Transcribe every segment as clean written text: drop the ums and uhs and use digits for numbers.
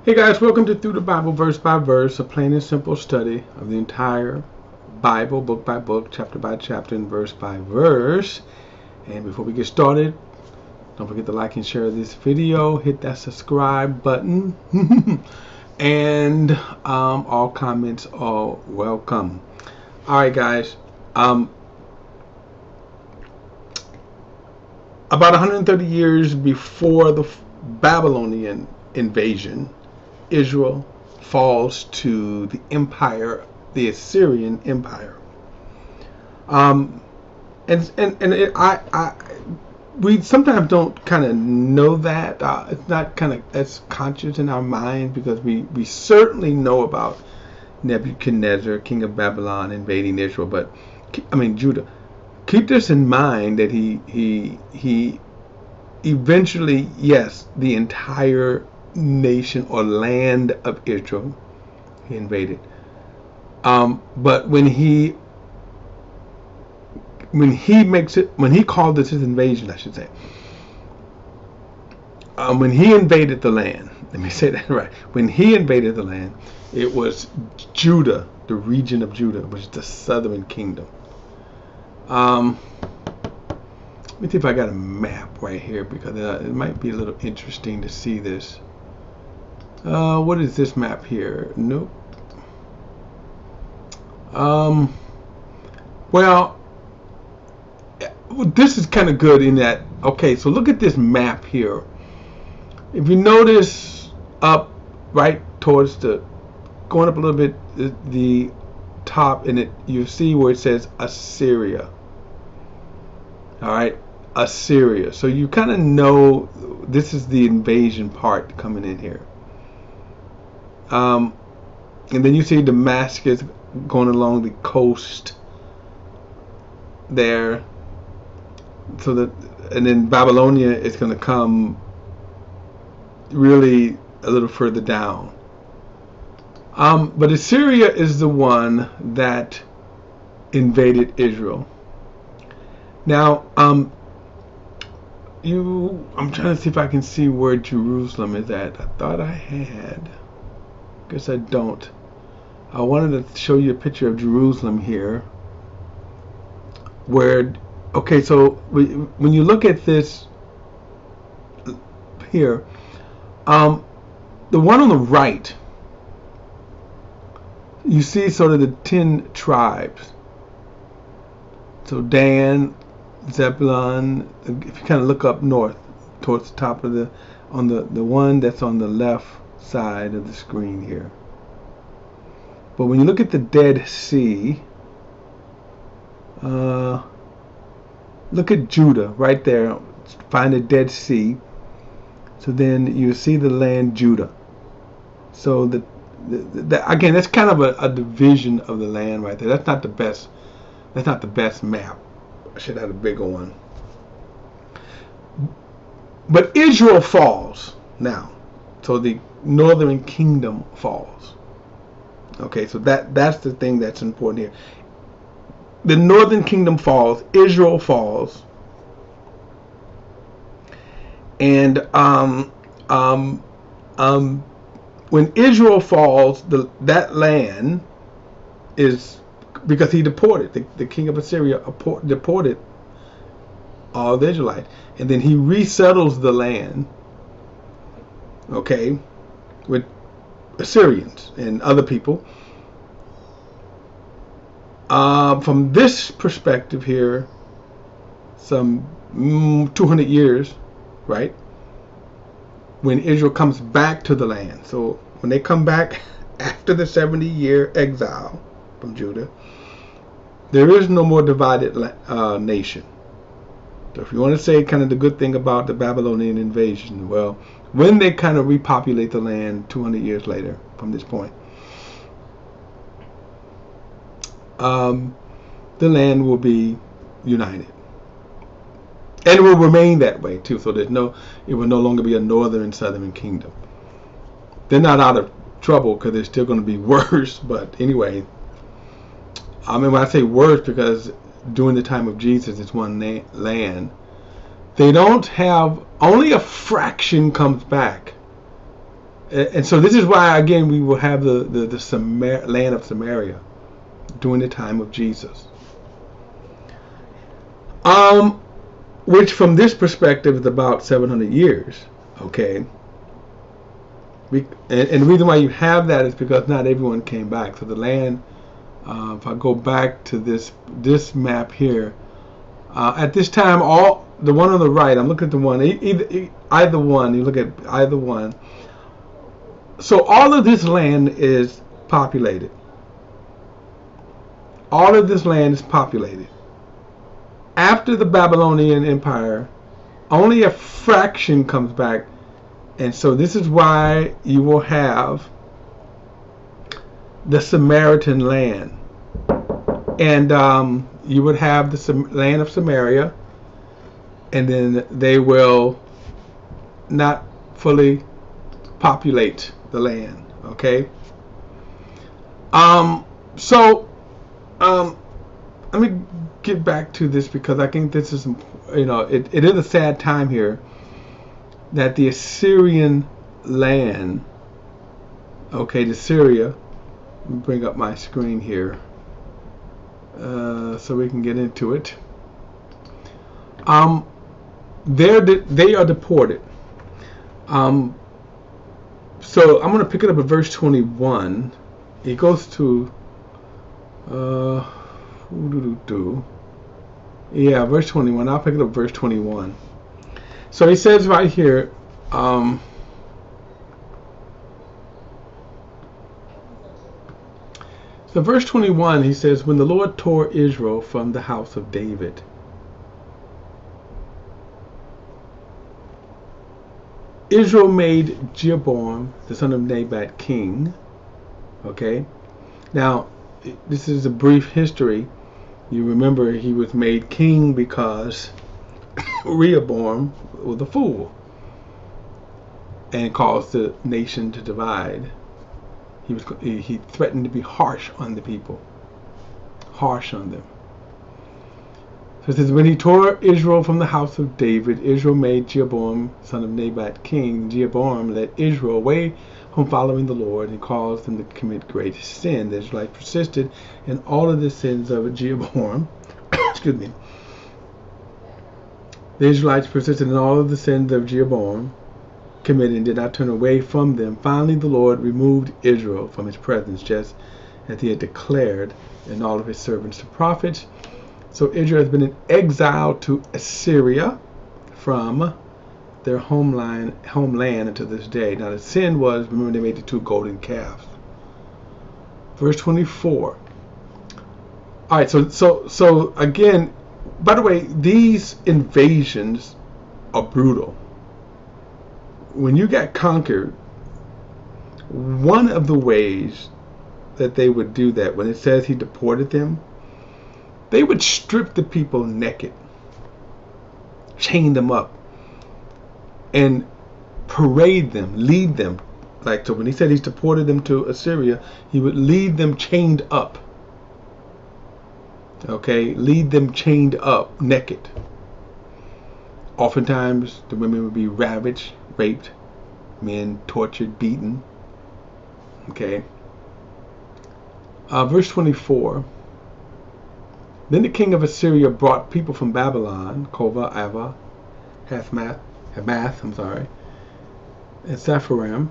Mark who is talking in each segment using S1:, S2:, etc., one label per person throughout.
S1: Hey guys, welcome to Through the Bible Verse by Verse, a plain and simple study of the entire Bible, book by book, chapter by chapter, and verse by verse. And before we get started, don't forget to like and share this video, hit that subscribe button, and all comments are welcome. Alright guys, about 130 years before the Babylonian invasion, Israel falls to the empire, the Assyrian Empire. We sometimes don't kind of know that. It's not kind of as conscious in our minds because we certainly know about Nebuchadnezzar, king of Babylon, invading Israel, Judah. Keep this in mind that he eventually, yes, the entire nation or land of Israel he invaded. But when he called this his invasion, I should say, when he invaded the land, let me say that right. When he invaded the land, it was Judah, the region of Judah, which is the southern kingdom. Let me see if I got a map right here because it might be a little interesting to see this. What is this map here? Nope. Well, this is kind of good in that, okay, so look at this map here. If you notice up right towards going up a little bit, the top, and you see where it says Assyria. All right, Assyria. So you kind of know this is the invasion part coming in here. And then you see Damascus going along the coast there. And then Babylonia is going to come really a little further down. But Assyria is the one that invaded Israel. Now, I'm trying to see if I can see where Jerusalem is at. I thought I had. Guess I don't. I wanted to show you a picture of Jerusalem here. Okay, so when you look at this here, the one on the right, you see sort of the 10 tribes. So Dan, Zebulun, if you kind of look up north towards the top of the one that's on the left side of the screen here. But when you look at the Dead Sea, look at Judah right there. Find the Dead Sea. So then you see the land Judah. So again, that's kind of a division of the land right there. That's not the best. That's not the best map. I should have a bigger one. But Israel falls now. So the northern kingdom falls. Okay, so that's the thing that's important here. The northern kingdom falls, Israel falls, and when Israel falls, that land is because he deported the king of Assyria deported all the Israelites, and then he resettles the land. Okay, with Assyrians and other people. From this perspective here, some 200 years, right? When Israel comes back to the land. So when they come back after the 70-year exile from Judah, there is no more divided nation. So if you want to say kind of the good thing about the Babylonian invasion, well, when they kind of repopulate the land 200 years later from this point, the land will be united, and it will remain that way too. So it will no longer be a northern and southern kingdom. They're not out of trouble because they're still going to be worse. But anyway, I mean when I say worse because during the time of Jesus, it's one land. They don't have, only a fraction comes back And so this is why, again, we will have the land of Samaria during the time of Jesus. Which from this perspective is about 700 years. Okay. And the reason why you have that is because not everyone came back. So the land, if I go back to this map here, at this time, all the one on the right, I'm looking at the one, either one, you look at either one. So all of this land is populated. All of this land is populated. After the Babylonian Empire, only a fraction comes back. And so this is why you will have the Samaritan land. And you would have the land of Samaria. And then they will not fully populate the land. Okay? Let me get back to this because I think this is, it is a sad time here that the Assyrian land, okay, the Syria, let me bring up my screen here so we can get into it. They are deported. So I'm going to pick it up at verse 21. It goes to verse 21. I'll pick it up verse 21. So he says right here, so verse 21, he says, when the Lord tore Israel from the house of David, Israel made Jeroboam, the son of Nebat, king. Okay. Now, this is a brief history. You remember he was made king because Rehoboam was a fool and caused the nation to divide. He threatened to be harsh on the people, harsh on them. So it says, when he tore Israel from the house of David, Israel made Jeroboam, son of Nebat, king. Jeroboam led Israel away from following the Lord and caused them to commit great sin. The Israelites persisted in all of the sins of Jeroboam. Excuse me. The Israelites persisted in all of the sins of Jeroboam committed and did not turn away from them. Finally, the Lord removed Israel from his presence, just as he had declared in all of his servants the prophets. So Israel has been in exile to Assyria from their homeland until this day. Now the sin was, remember, they made the 2 golden calves. Verse 24. All right, so again, by the way, these invasions are brutal. When you got conquered, one of the ways that they would do that, when it says he deported them, they would strip the people naked, chain them up, and parade them, lead them. Like, so when he said he's deported them to Assyria, he would lead them chained up. Okay, lead them chained up, naked. Oftentimes, the women would be ravaged, raped, men tortured, beaten. Okay. Verse 24. Then the king of Assyria brought people from Babylon, Kova, Ava, Hamath, and Sepharvaim,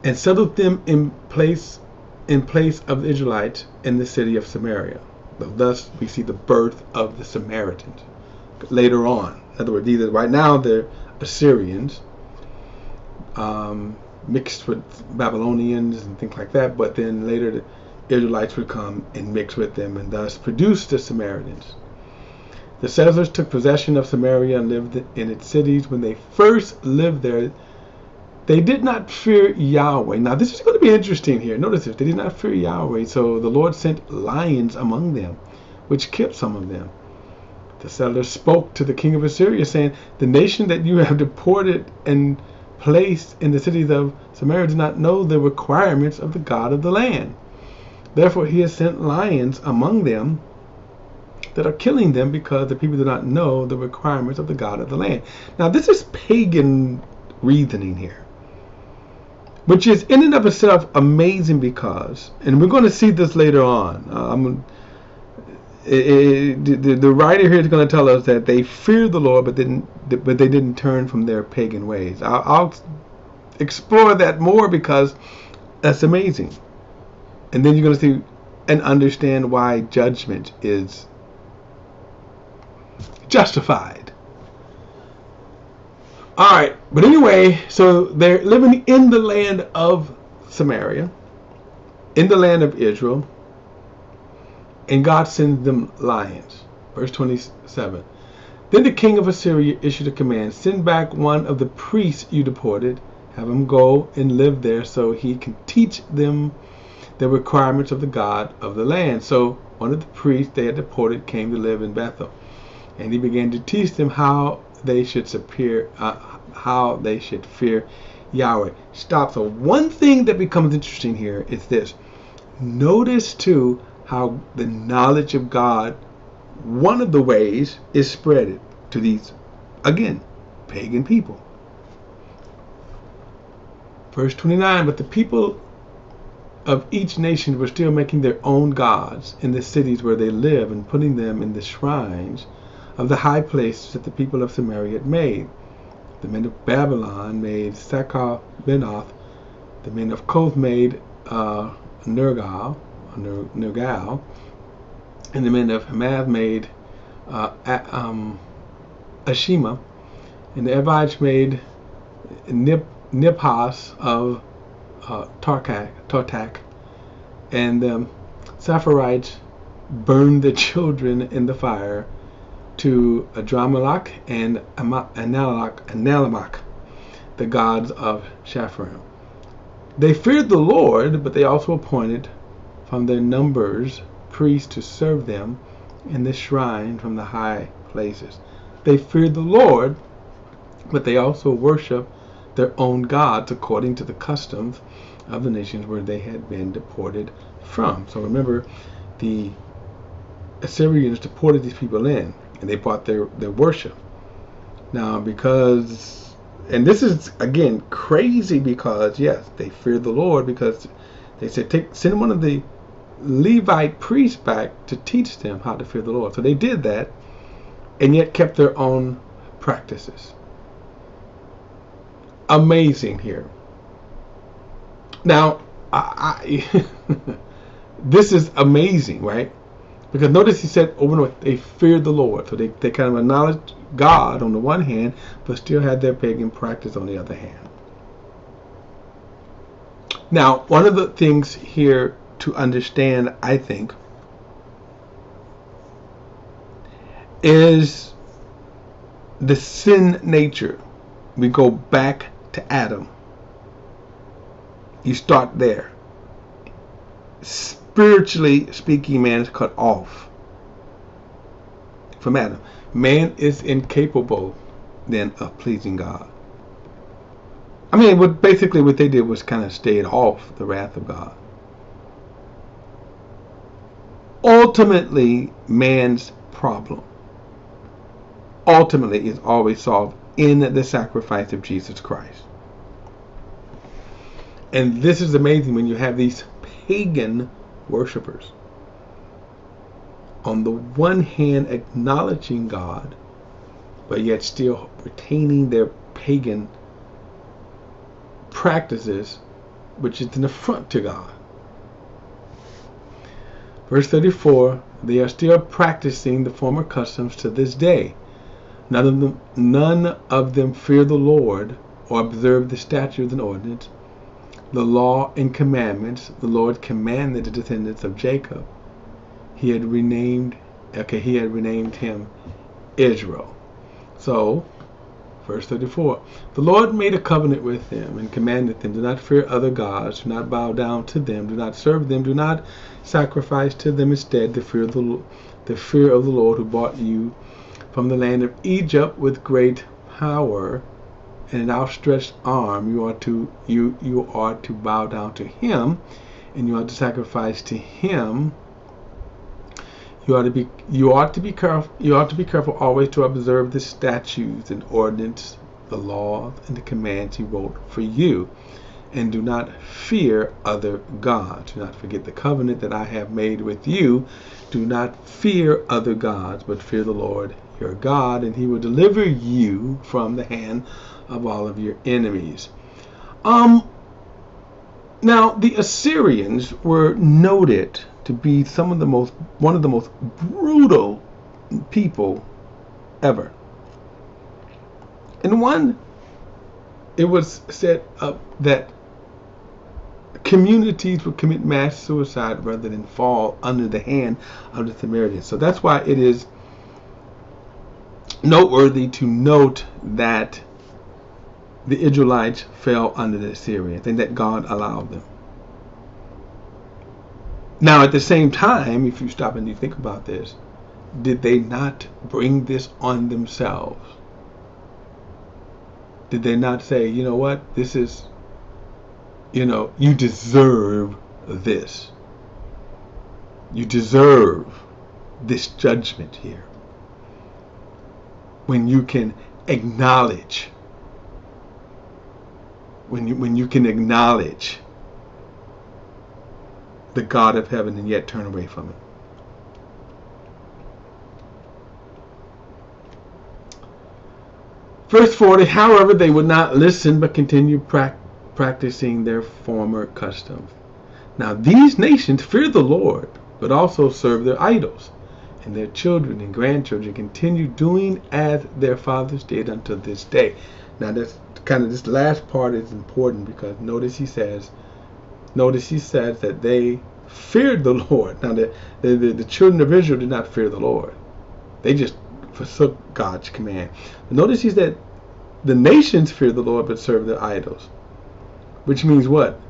S1: and settled them in place of the Israelites in the city of Samaria. Thus, we see the birth of the Samaritans later on. In other words, right now they're Assyrians, mixed with Babylonians and things like that, but then later the Israelites would come and mix with them and thus produce the Samaritans. The settlers took possession of Samaria and lived in its cities. When they first lived there, they did not fear Yahweh. Now this is going to be interesting here. Notice this. They did not fear Yahweh, so the Lord sent lions among them, which killed some of them. The settlers spoke to the king of Assyria, saying, the nation that you have deported and placed in the cities of Samaria do not know the requirements of the God of the land. Therefore he has sent lions among them that are killing them, because the people do not know the requirements of the God of the land. Now this is pagan reasoning here, which is in and of itself amazing because, and we're going to see this later on. The writer here is going to tell us that they feared the Lord, but they didn't turn from their pagan ways. I'll explore that more because that's amazing, and then you're going to see and understand why judgment is justified. All right, but anyway, so they're living in the land of Samaria, in the land of Israel. And God sends them lions. Verse 27. Then the king of Assyria issued a command, send back one of the priests you deported, have him go and live there so he can teach them the requirements of the God of the land. So one of the priests they had deported came to live in Bethel. And he began to teach them how they should fear Yahweh. Stop. So one thing that becomes interesting here is this. Notice too how the knowledge of God, one of the ways, is spread to these, again, pagan people. Verse 29, but the people of each nation were still making their own gods in the cities where they live and putting them in the shrines of the high places that the people of Samaria had made. The men of Babylon made Sakar-Benoth. The men of Koth made Nergal, and the men of Hamath made Ashima, and the Evites made Nibhas of Tartak, and the Sapharites burned the children in the fire to Adramelech and Analamach, the gods of Shapharim. They feared the Lord, but they also appointed from their numbers priests to serve them in the shrine from the high places. They feared the Lord, but they also worshiped their own gods according to the customs of the nations where they had been deported from. So remember, the Assyrians deported these people in, and they brought their worship. Now, because, and this is again crazy because yes, they feared the Lord because they said send one of the Levite priests back to teach them how to fear the Lord. So they did that, and yet kept their own practices. Amazing here. Now, this is amazing, right? Because notice he said over and over, they feared the Lord. So they kind of acknowledged God on the one hand, but still had their pagan practice on the other hand. Now, one of the things here to understand, I think, is the sin nature. We go back to Adam. You start there. Spiritually speaking, man is cut off from Adam. Man is incapable then of pleasing God. I mean, basically what they did was kind of stayed off the wrath of God. Ultimately, man's problem ultimately is always solved in the sacrifice of Jesus Christ. And this is amazing when you have these pagan worshipers on the one hand acknowledging God, but yet still retaining their pagan practices, which is an affront to God. Verse 34, they are still practicing the former customs to this day. None of them fear the Lord or observe the statutes and ordinance, the law and commandments the Lord commanded the descendants of Jacob. He had renamed him Israel. So, verse 34, the Lord made a covenant with them and commanded them, do not fear other gods, do not bow down to them, do not serve them, do not sacrifice to them. Instead, the fear of the Lord who brought you from the land of Egypt with great power and an outstretched arm. You are to bow down to him, and you are to sacrifice to him. You ought to be careful always to observe the statutes and ordinance the laws and the commands he wrote for you. And do not fear other gods. Do not forget the covenant that I have made with you. Do not fear other gods, but fear the Lord your God, and he will deliver you from the hand of all of your enemies. Now, the Assyrians were noted to be one of the most brutal people ever. And it was said that communities would commit mass suicide rather than fall under the hand of the Samaritans. So that's why it is noteworthy to note that the Israelites fell under the Assyrians and that God allowed them. Now, at the same time, if you stop and you think about this, did they not bring this on themselves? Did they not say, you know what, this is, you deserve this. You deserve this judgment here. When you can acknowledge, when you can acknowledge the God of heaven and yet turn away from it. Verse 40, however, they would not listen but continued practicing their former customs. Now these nations fear the Lord, but also serve their idols, and their children and grandchildren continue doing as their fathers did until this day. Now that's kind of, this last part is important, because notice he says that they feared the Lord. Now the children of Israel did not fear the Lord. They just forsook God's command. But notice he said the nations fear the Lord but serve their idols. Which means what?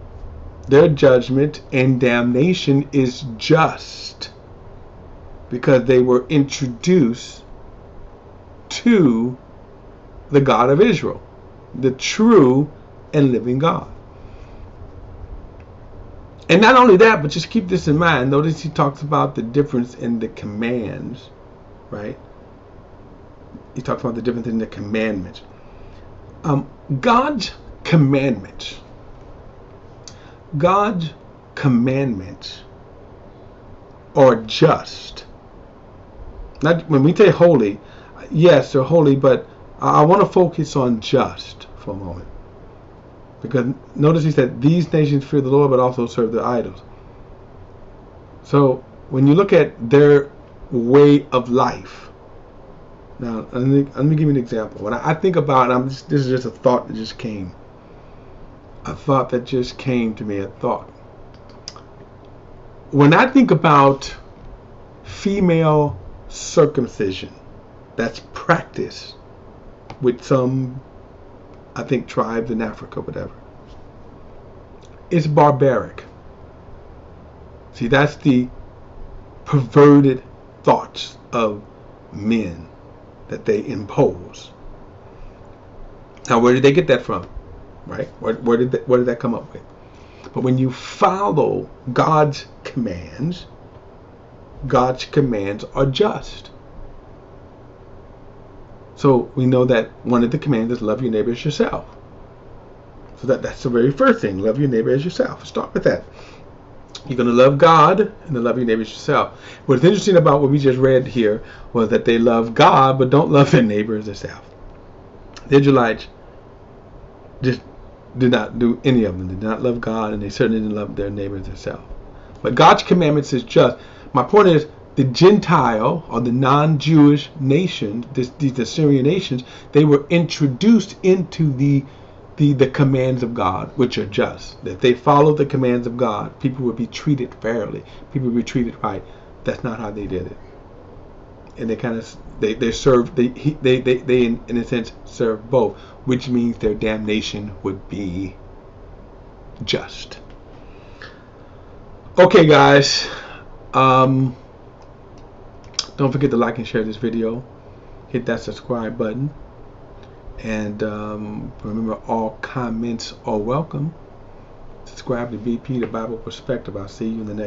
S1: Their judgment and damnation is just, because they were introduced to the God of Israel, the true and living God. And not only that, but just keep this in mind. Notice he talks about the difference in the commands, right? He talks about the difference in the commandments. God's commandments are just. Not when we say holy, yes, they're holy, but I want to focus on just for a moment. Because notice he said, these nations fear the Lord, but also serve their idols. So when you look at their way of life, now let me give you an example. When I think about, this is just a thought that just came. A thought that just came to me. A thought. When I think about female circumcision, that's practiced with some, I think, tribes in Africa, whatever. It's barbaric. See, that's the perverted thoughts of men that they impose. Now, where did they get that from? Right? Where did that come up with? But when you follow God's commands are just. So we know that one of the commands is love your neighbor as yourself. So that's the very first thing. Love your neighbor as yourself. Start with that. You're going to love God and then love your neighbor as yourself. What's interesting about what we just read here was that they love God but don't love their neighbor as themselves. The Israelites just did not do any of them. They did not love God, and they certainly didn't love their neighbor as themselves. But God's commandments is just. My point is, the Gentile or the non-Jewish nations, these Assyrian nations, they were introduced into the commands of God, which are just. That if they followed the commands of God, people would be treated fairly. People would be treated right. That's not how they did it. And they kind of they served. They in a sense served both, which means their damnation would be just. Okay, guys. Don't forget to like and share this video. Hit that subscribe button. And remember, all comments are welcome. Subscribe to BP, the Bible Perspective. I'll see you in the next